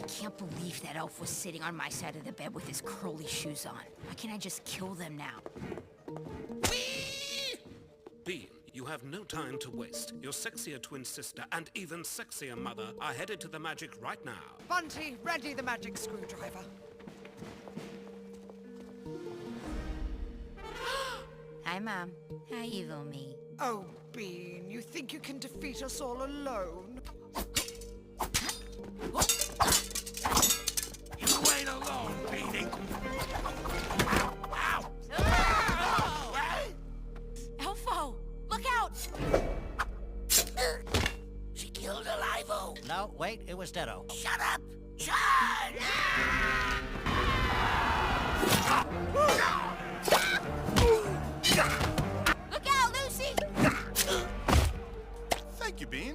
can't believe that elf was sitting on my side of the bed with his curly shoes on. Why can't I just kill them now? Bean, you have no time to waste. Your sexier twin sister and even sexier mother are headed to the magic right now. Bunty, ready the magic screwdriver. Hi, Mom. Hi, evil me. Oh, Bean, you think you can defeat us all alone? You ain't alone, Beanie. Ow! Elfo, look out! She killed Alivo. No, wait, it was Deado. Shut up! Charge! Look out, Lucy! Thank you, Bean.